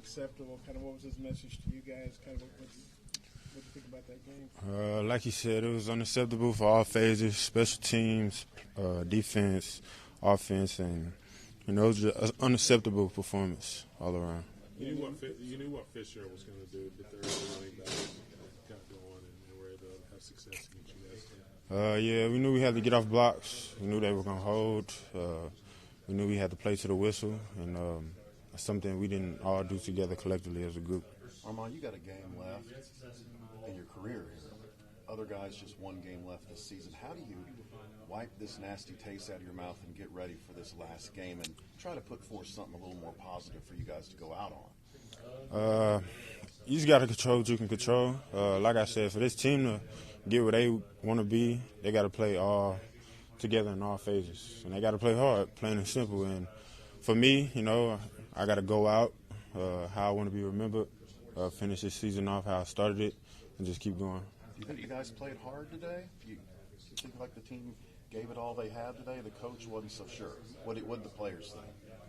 unacceptable. Kind of what was his message to you guys? Kind of what do you think about that game? Like you said, it was unacceptable for all phases, special teams, defense, offense, and it was just an unacceptable performance all around. You knew what Fisher was going to do, but they're running back got going and were able to have success against you guys. Yeah, we knew we had to get off blocks. We knew they were going to hold. We knew we had to play to the whistle, and that's something we didn't all do together collectively as a group. Armand, you got a game left in your career here. Other guys just one game left this season. How do you wipe this nasty taste out of your mouth and get ready for this last game and try to put forth something a little more positive for you guys to go out on? You just got to control what you can control. Like I said, for this team to get where they want to be, they got to play all together in all phases. And they got to play hard, plain and simple. And for me, I got to go out how I want to be remembered, finish this season off how I started it, and just keep going. Do you think you guys played hard today? You think like the team gave it all they had today? The coach wasn't so sure. What did the players think?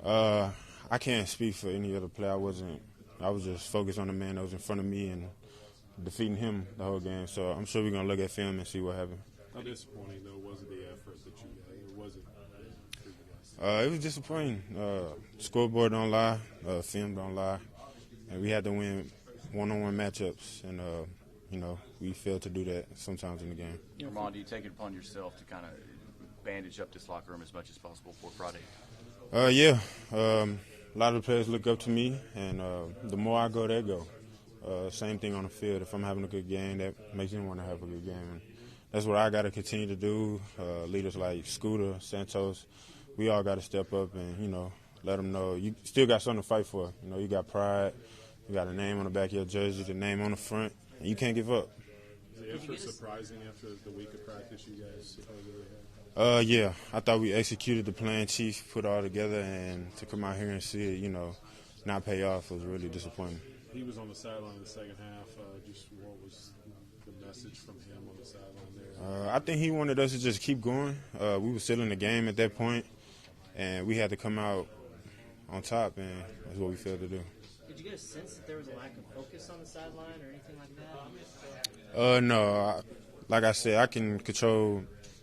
I can't speak for any other player. I was just focused on the man that was in front of me and defeating him the whole game. So I'm sure we're going to look at film and see what happened. How disappointing, though, was it the effort that you got? Or was it for you guys? It was disappointing. Scoreboard don't lie. Film don't lie. And we had to win one-on-one matchups. And, we failed to do that sometimes in the game. Armand, do you take it upon yourself to kind of bandage up this locker room as much as possible for Friday? Yeah. A lot of the players look up to me, and the more I go, they go. Same thing on the field. If I'm having a good game, that makes them want to have a good game. And that's what I got to continue to do. Leaders like Scooter, Santos, we all got to step up and, let them know you still got something to fight for. You got pride. You got a name on the back of your jersey, the name on the front, and you can't give up. Was the effort surprising after the week of practice you guys supposedly had? Yeah. I thought we executed the plan Chief put all together, and to come out here and see it, not pay off was really disappointing. He was on the sideline in the second half. Just what was the message from him on the sideline there? I think he wanted us to just keep going. We were still in the game at that point, and we had to come out on top, and that's what we failed to do. Did you get a sense that there was a lack of focus on the sideline or anything like that? No. Like I said, I can control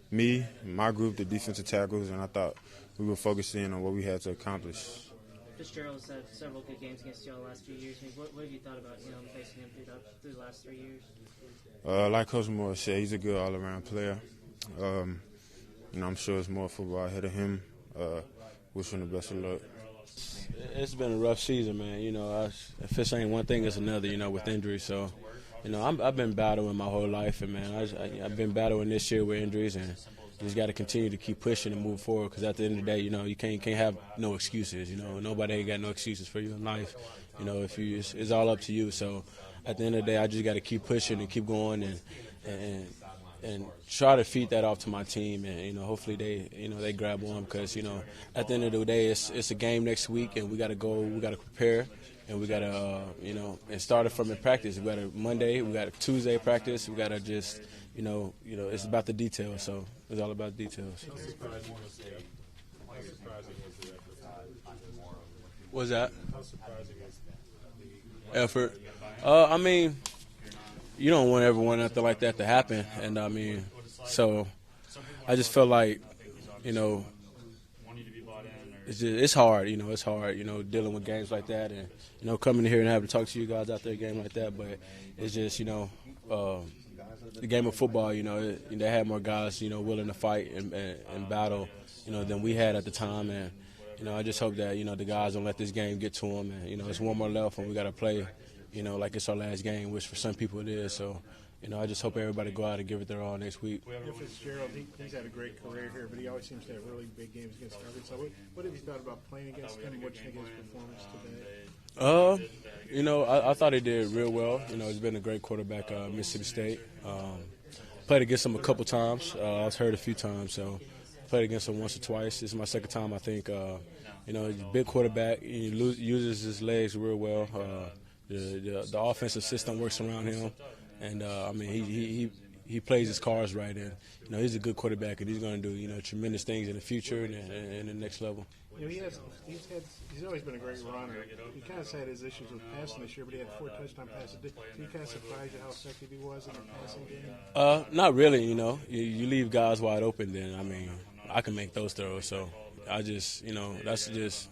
me, my group, the defensive tackles, and I thought we were focusing on what we had to accomplish. Fitzgerald's had several good games against you all the last few years. What have you thought about facing him through the last 3 years? Like Coach Moore said, he's a good all-around player. I'm sure there's more football ahead of him. Wish him the best of luck. It's been a rough season, man. If this ain't one thing, it's another, with injuries. So, I've been battling my whole life, and, man, I've been battling this year with injuries, and you just got to continue to keep pushing and move forward because at the end of the day, you can't have no excuses. Nobody ain't got no excuses for you in life. If it's all up to you. So at the end of the day, I just got to keep pushing and keep going and try to feed that off to my team, and hopefully they grab one because at the end of the day, it's a game next week, and we got to go, we got to prepare. And we got to, and start it from in practice. We got a Monday, we got a Tuesday practice. We got to just, it's about the details. So it's all about details. How surprising was the effort? What's that? How surprising was the effort? I mean, you don't want everyone nothing like that to happen. And, I mean, so I just felt like, it's hard, it's hard, dealing with games like that and, coming here and having to talk to you guys after a game like that. But it's just, the game of football, they had more guys, willing to fight and battle, than we had at the time. And, I just hope that, the guys don't let this game get to them. And, it's one more left and we got to play, like it's our last game, which for some people it is. So, I just hope everybody go out and give it their all next week. Fitzgerald, he's had a great career here, but he always seems to have really big games against Arkansas. What have you thought about playing against him? What do you think of his performance today? I thought he did real well. He's been a great quarterback at Mississippi State. Played against him a couple times. I was hurt a few times, so played against him once or twice. This is my second time, I think. He's a big quarterback. He uses his legs real well. The offensive system works around him. And, he plays his cards right. And, he's a good quarterback, and he's going to do, tremendous things in the future and in the next level. He's always been a great runner. He kind of had his issues with passing this year, but he had 4 touchdown passes. Did he kind of surprise you how effective he was in the passing game? Not really. You leave guys wide open, then I mean, I can make those throws. So I just, that's just,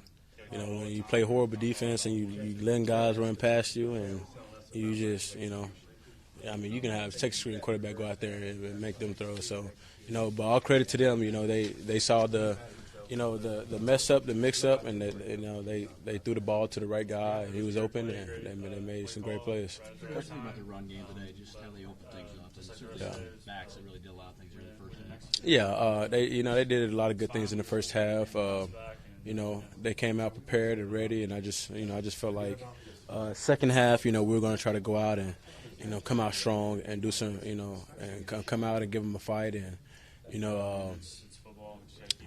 when you play horrible defense and you letting guys run past you, and you just, I mean, you can have second string quarterback go out there and make them throws. So, but all credit to them. They saw the mess up, the mix up, and they threw the ball to the right guy, and he was open, and they made some great plays. What's the about the run game today? Just how they opened things up, and certainly backs that really did a lot of things in the first half. Yeah, they did a lot of good things in the first half. They came out prepared and ready, and I just felt like second half, we were going to try to go out and come out strong and do some, and come out and give them a fight, and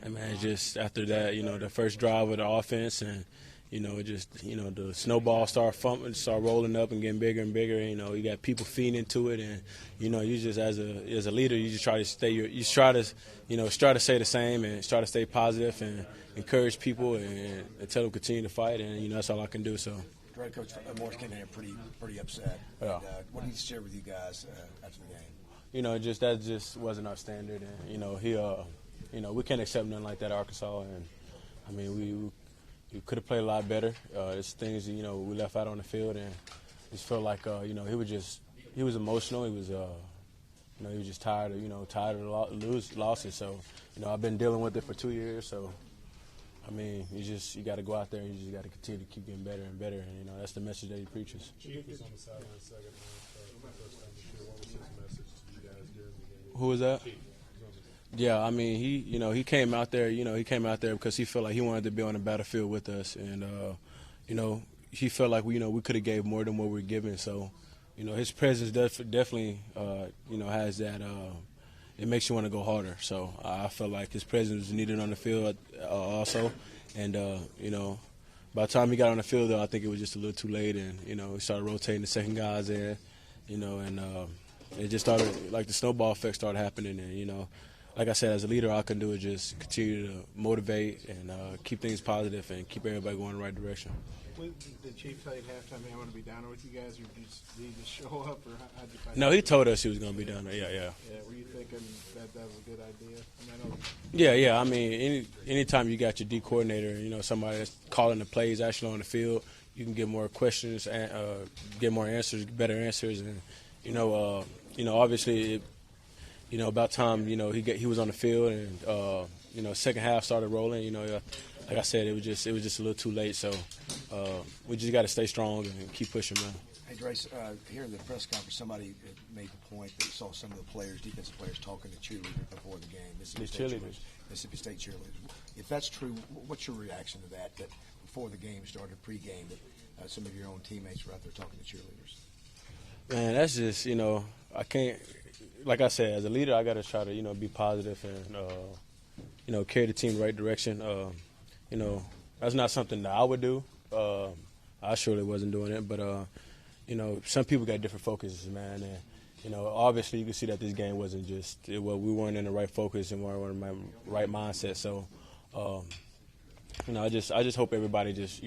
and man, just after that, the first drive of the offense, and the snowball start rolling up and getting bigger and bigger. You got people feeding into it, and you just as a leader, you just try to try to say the same and try to stay positive and encourage people and tell them continue to fight, and that's all I can do. So. Right, Coach Morris came in here pretty upset. Yeah. And, what did he share with you guys after the game? That just wasn't our standard, and we can't accept nothing like that at Arkansas, and I mean we could have played a lot better. It's things we left out on the field, and just felt like he was emotional. He was he was just tired of the losses. So I've been dealing with it for 2 years. So I mean, you got to go out there and you just got to continue to keep getting better and better, and that's the message that he preaches. Who was that? Yeah, I mean, he came out there. He came out there because he felt like he wanted to be on the battlefield with us, and he felt like we could have gave more than what we were giving. So, his presence definitely has that. It makes you want to go harder. So I felt like his presence was needed on the field also, and by the time he got on the field, though, I think it was just a little too late, and he started rotating the second guys in, and it just started like the snowball effect started happening, and like I said, as a leader, all I can do is just continue to motivate and keep things positive and keep everybody going in the right direction. Did the chief tell you at halftime, "Hey, I want to be down there with you guys," or did he just show up, or how'd you find out? No, he told us he was going to be down there. Yeah. Yeah, were you thinking that was a good idea? Yeah. I mean, anytime you got your D coordinator, somebody that's calling the plays actually on the field, you can get more questions, and get more answers, better answers, and obviously, about time he was on the field, and second half started rolling. Like I said, it was just a little too late. So we just got to stay strong and keep pushing, man. Hey, Drace, here in the press conference, somebody made the point that you saw some of the players, defensive players, talking to cheerleaders before the game. Mississippi State cheerleaders. If that's true, what's your reaction to that? That before the game started, pre-game, that some of your own teammates were out there talking to cheerleaders. Man, that's just I can't. Like I said, as a leader, I got to try to be positive and carry the team in the right direction. That's not something that I would do. I surely wasn't doing it, but some people got different focuses, man. And obviously you can see that this game wasn't just we weren't in the right focus and we weren't in the right mindset. So, I just hope everybody just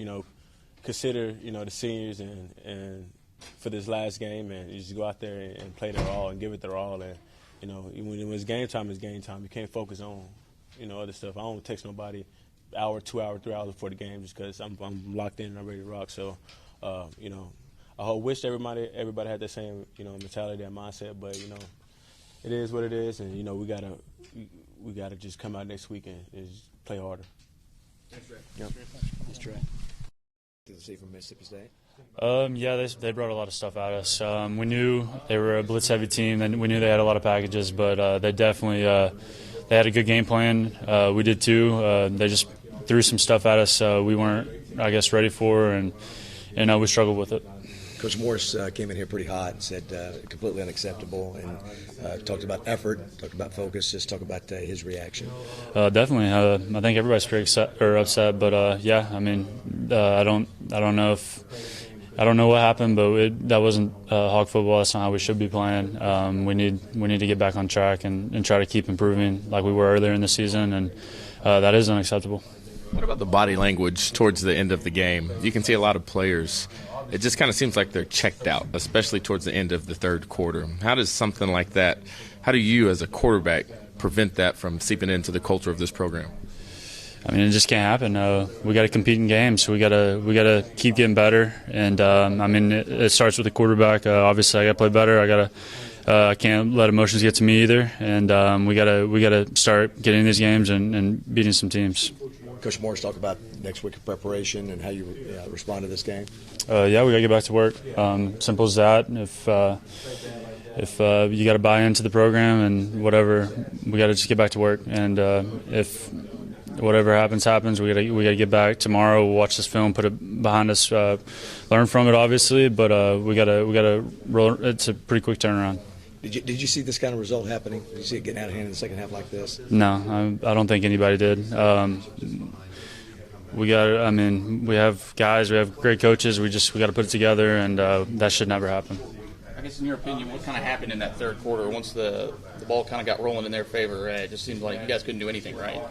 consider the seniors and for this last game, and you just go out there and play their all and give it their all. And when it's game time, it's game time. You can't focus on other stuff. I don't text nobody hour, 2 hours, 3 hours before the game just because I'm locked in and I'm ready to rock. So, I wish everybody had that same mentality, that mindset. But it is what it is, and we gotta just come out next week and just play harder. Thanks, Ray. Yep. That's Trey. Did you see from Mississippi State? Yeah, they brought a lot of stuff at us. We knew they were a blitz-heavy team, and we knew they had a lot of packages, but they definitely they had a good game plan. We did too. They just threw some stuff at us we weren't, I guess, ready for, and we struggled with it. Coach Morris came in here pretty hot and said completely unacceptable, and talked about effort, talked about focus. Just talk about his reaction. Definitely, I think everybody's pretty upset, but yeah, I mean, I don't know what happened, but that wasn't hog football. That's not how we should be playing. We need to get back on track and try to keep improving like we were earlier in the season, and that is unacceptable. What about the body language towards the end of the game? You can see a lot of players. It just kind of seems like they're checked out, especially towards the end of the third quarter. How does something like that, how do you as a quarterback prevent that from seeping into the culture of this program? I mean, it just can't happen. We got to compete in games. We got to keep getting better. And I mean, it starts with the quarterback. Obviously, I got to play better. I can't let emotions get to me either. And we got to start getting in these games and beating some teams. Coach Morris, talk about next week of preparation and how you respond to this game. Yeah, we got to get back to work. Simple as that. If you got to buy into the program and whatever, we got to just get back to work. And if whatever happens, we got to get back tomorrow. We'll watch this film, put it behind us, learn from it, obviously. But we got to roll. It's a pretty quick turnaround. Did you see this kind of result happening? Did you see it getting out of hand in the second half like this? No, I don't think anybody did. We have guys, we have great coaches. We got to put it together, and that should never happen. I guess in your opinion, what kind of happened in that third quarter once the ball kind of got rolling in their favor? It just seemed like you guys couldn't do anything right.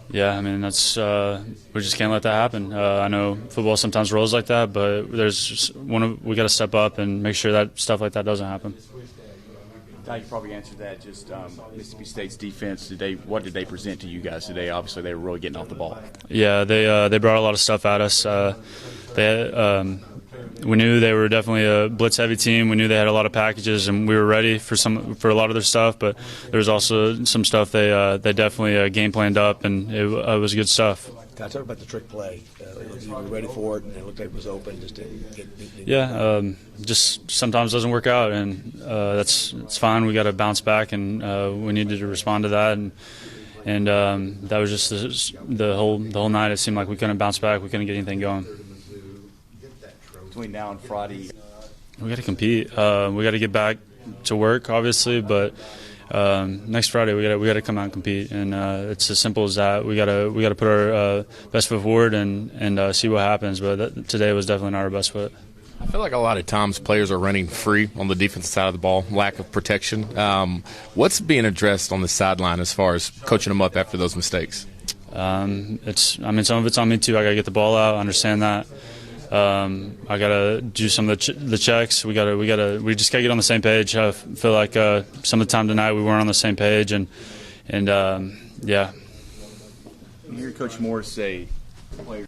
Yeah, I mean, that's we just can't let that happen. I know football sometimes rolls like that, but we got to step up and make sure that stuff like that doesn't happen. You probably answered that. Just Mississippi State's defense today. What did they present to you guys today? Obviously, they were really getting off the ball. Yeah, they brought a lot of stuff at us. We knew they were definitely a blitz-heavy team. We knew they had a lot of packages, and we were ready for a lot of their stuff. But there was also some stuff they definitely game planned up, and it was good stuff. Can I talk about the trick play? You were ready for it, and it looked like it was open. Just didn't get. Yeah, just sometimes doesn't work out, and it's fine. We got to bounce back, and we needed to respond to that, and that was just the whole night. It seemed like we couldn't bounce back. We couldn't get anything going. Between now and Friday, we got to compete. We got to get back to work, obviously, but next Friday we got to come out and compete, and it's as simple as that. We got to put our best foot forward and see what happens. But today was definitely not our best foot. I feel like a lot of times players are running free on the defensive side of the ball, lack of protection. What's being addressed on the sideline as far as coaching them up after those mistakes? Some of it's on me too. I got to get the ball out. I understand that. I gotta do some of the checks. We just gotta get on the same page. I feel like some of the time tonight we weren't on the same page, and yeah. You hear Coach Morris say, players